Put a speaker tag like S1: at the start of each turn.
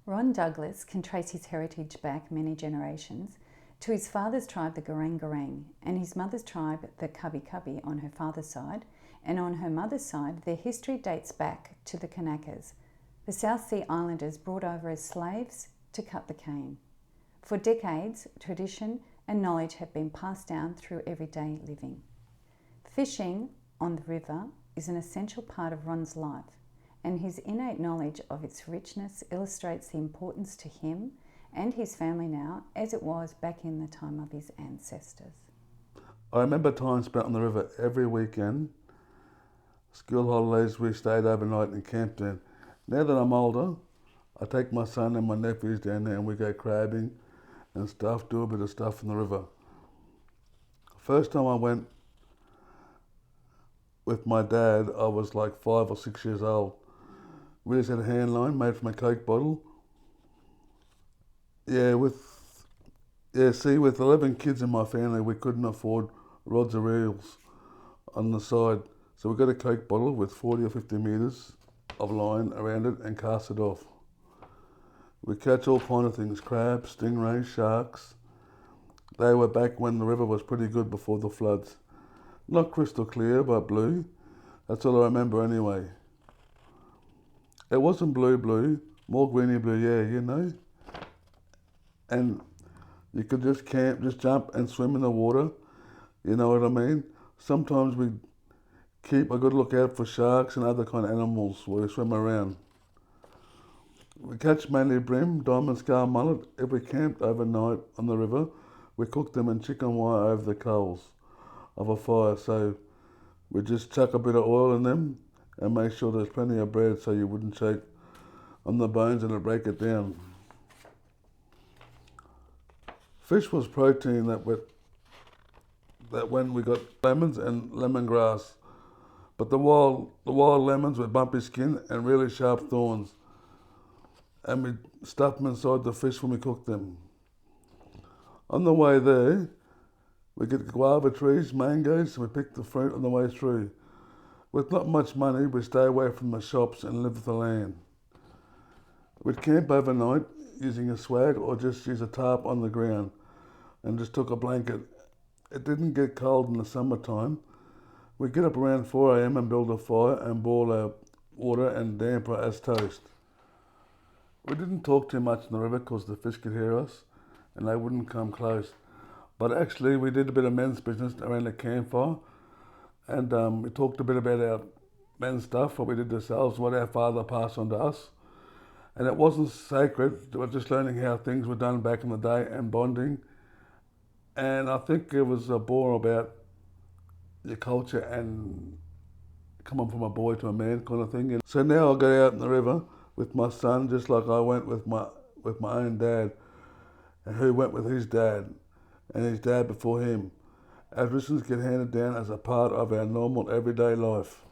S1: Ron Douglas can trace his heritage back many generations to his father's tribe, the Garang Garang, and his mother's tribe, the Cubby Cubby, on her father's side, and on her mother's side, their history dates back to the Kanakas, the South Sea Islanders brought over as slaves to cut the cane. For decades, tradition and knowledge have been passed down through everyday living. Fishing on the river is an essential part of Ron's life, and his innate knowledge of its richness illustrates the importance to him and his family now as it was back in the time of his ancestors.
S2: I remember time spent on the river every weekend. School holidays, we stayed overnight and camped in. Now that I'm older, I take my son and my nephews down there and we go crabbing and stuff, do a bit of stuff in the river. First time I went with my dad, I was like 5 or 6 years old. We just had a hand line made from a Coke bottle. With 11 kids in my family, we couldn't afford rods or reels on the side. So we got a Coke bottle with 40 or 50 metres of line around it and cast it off. We catch all kind of things, crabs, stingrays, sharks. They were back when the river was pretty good before the floods. Not crystal clear, but blue. That's all I remember anyway. It wasn't blue, more greeny blue, And you could just camp, just jump and swim in the water, you know what I mean? Sometimes we keep a good lookout for sharks and other kind of animals where we swim around. We catch mainly bream, diamond scar mullet. If we camped overnight on the river, we cooked them in chicken wire over the coals of a fire. So we just chuck a bit of oil in them and make sure there's plenty of bread so you wouldn't choke on the bones and it'll break it down. Fish was protein that when we got lemons and lemongrass. But the wild lemons with bumpy skin and really sharp thorns. And we stuffed them inside the fish when we cooked them. On the way there, we get guava trees, mangoes, and we pick the fruit on the way through. With not much money, we stay away from the shops and live the land. We'd camp overnight using a swag or just use a tarp on the ground and just took a blanket. It didn't get cold in the summertime. We'd get up around 4 a.m. and build a fire and boil our water and damper as toast. We didn't talk too much in the river because the fish could hear us and they wouldn't come close. But actually we did a bit of men's business around the campfire and we talked a bit about our men's stuff, what we did ourselves, what our father passed on to us. And it wasn't sacred, it was just learning how things were done back in the day and bonding. And I think it was a bore about your culture and coming from a boy to a man kind of thing. And so now I go out in the river with my son, just like I went with my own dad, and who went with his dad, and his dad before him. Our traditions get handed down as a part of our normal everyday life.